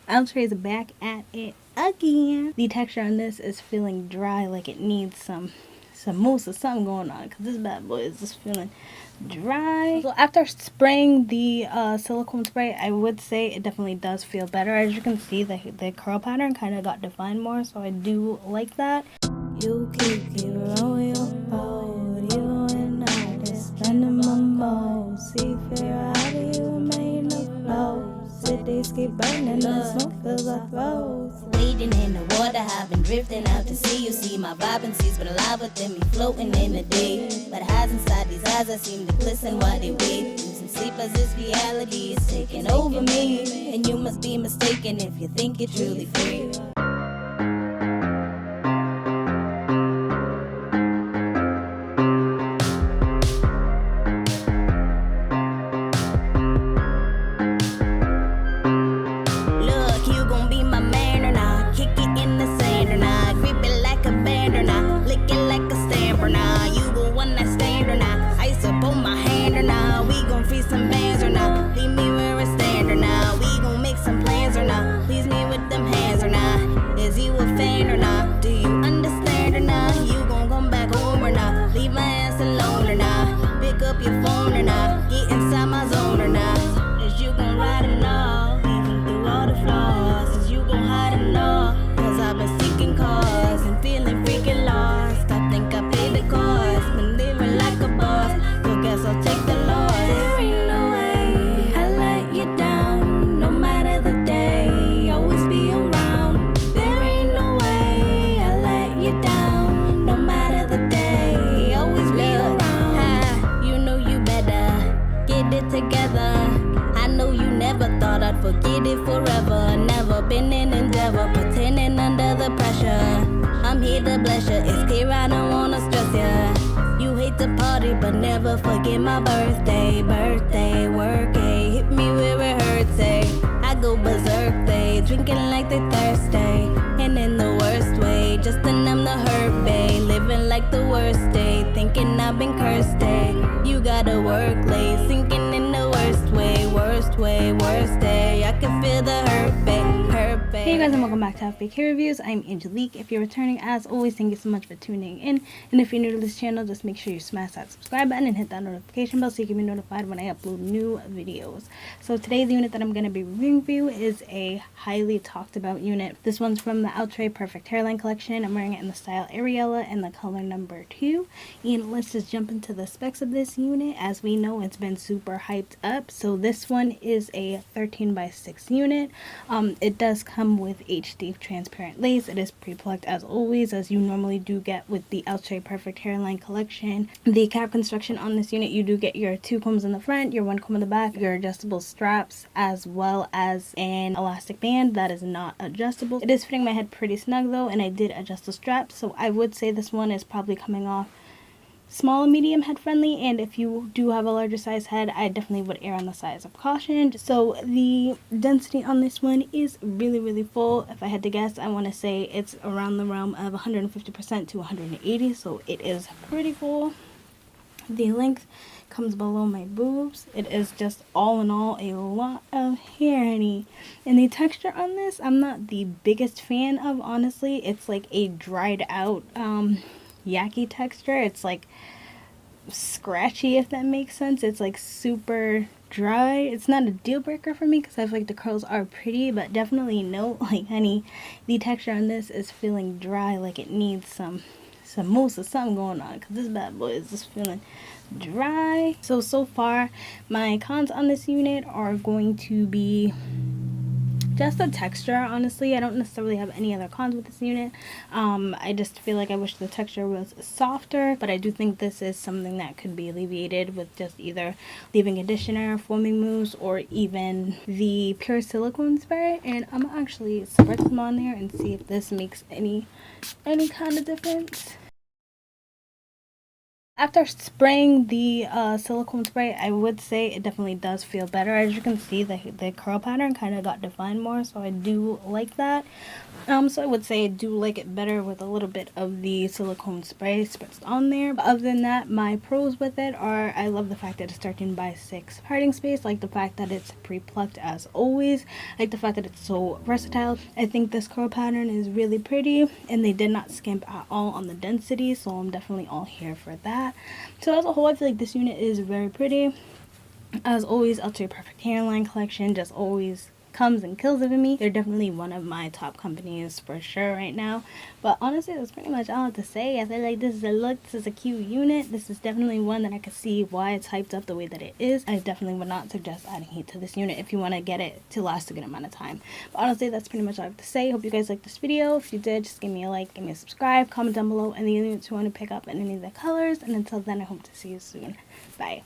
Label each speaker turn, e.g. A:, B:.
A: Outre is back at it again. The texture on this is feeling dry, like it needs some mousse or something going on, because this bad boy is just feeling dry. So after spraying the silicone spray, I would say it definitely does feel better. As you can see, the curl pattern kind of got defined more, so I do like that. You keep on your boat, you and I just spending my mode. See, figure how do you remain afloat? Cities keep burning, the smoke fills our throats.
B: Wading in the water, I've been drifting out to sea. You see my vibrancy's been alive within me, floating in the day. But highs inside these eyes, I seem to glisten while they wait. Losing sleep as this reality is taking over me. And you must be mistaken if you think you're truly free. Forget it forever, never been in endeavor, pretending under the pressure. I'm here to bless ya, it's clear I don't wanna stress ya. You hate to party, but never forget my birthday. Birthday, work, ay, hit me where it hurts, ay. I go berserk, they drinking like they thirsty, and in the worst way, just to numb the hurt, babe. Living like the worst day, thinking I've been cursed, ay. You gotta work late, sinking in the worst way, worst day. I can feel the hurt, babe, hurt, babe.
A: Hey you guys, and welcome back to Fake Hair Reviews. I'm Angelique. If you're returning, as always, thank you so much for tuning in. And if you're new to this channel, just make sure you smash that subscribe button and hit that notification bell so you can be notified when I upload new videos. So today's unit that I'm going to be reviewing for you is a highly talked about unit. This one's from the Outre Perfect Hairline collection. I'm wearing it in the style Ariella and the color number 2. And let's just jump into the specs of this unit. As we know, it's been super hyped up. So this one is a 13x6 unit. It does come with HD transparent lace. It is pre-plucked as always, as you normally do get with the Outre Perfect Hairline collection. The cap construction on this unit, you do get your 2 combs in the front, your 1 comb in the back, your adjustable straps, as well as an elastic band that is not adjustable. It is fitting my head pretty snug though, and I did adjust the straps, so I would say this one is probably coming off small and medium head friendly, and if you do have a larger size head, I definitely would err on the side of caution. So the density on this one is really full. If I had to guess, I want to say it's around the realm of 150% to 180, so it is pretty full. The length comes below my boobs. It is just all in all a lot of hair, honey. And the texture on this, I'm not the biggest fan of, honestly. It's like a dried out Yaki texture. It's like scratchy, if that makes sense. It's like super dry. It's not a deal breaker for me because I feel like the curls are pretty, but definitely no, like, honey, the texture on this is feeling dry, like it needs some mousse or something going on, because this bad boy is just feeling dry. So far my cons on this unit are going to be just the texture. Honestly, I don't necessarily have any other cons with this unit. I just feel like I wish the texture was softer, but I do think this is something that could be alleviated with just either leave-in conditioner, foaming mousse, or even the pure silicone spray. And I'm actually spread some on there and see if this makes any kind of difference. After spraying the silicone spray, I would say it definitely does feel better. As you can see, the curl pattern kind of got defined more, so I do like that. So I would say I do like it better with a little bit of the silicone spray spritzed on there. But other than that, my pros with it are I love the fact that it's 13x6 parting space, like the fact that it's pre-plucked as always, like the fact that it's so versatile. I think this curl pattern is really pretty, and they did not skimp at all on the density, so I'm definitely all here for that. So as a whole, I feel like this unit is very pretty. As always, Outre Perfect Hairline collection just always comes and kills it for me. They're definitely one of my top companies for sure right now. But honestly, that's pretty much all I have to say. I feel like this is a look, this is a cute unit. This is definitely one that I could see why it's hyped up the way that it is. I definitely would not suggest adding heat to this unit if you want to get it to last a good amount of time. But honestly, that's pretty much all I have to say. Hope you guys liked this video. If you did, just give me a like, give me a subscribe, comment down below any units you want to pick up in any of the colors. And until then, I hope to see you soon. Bye.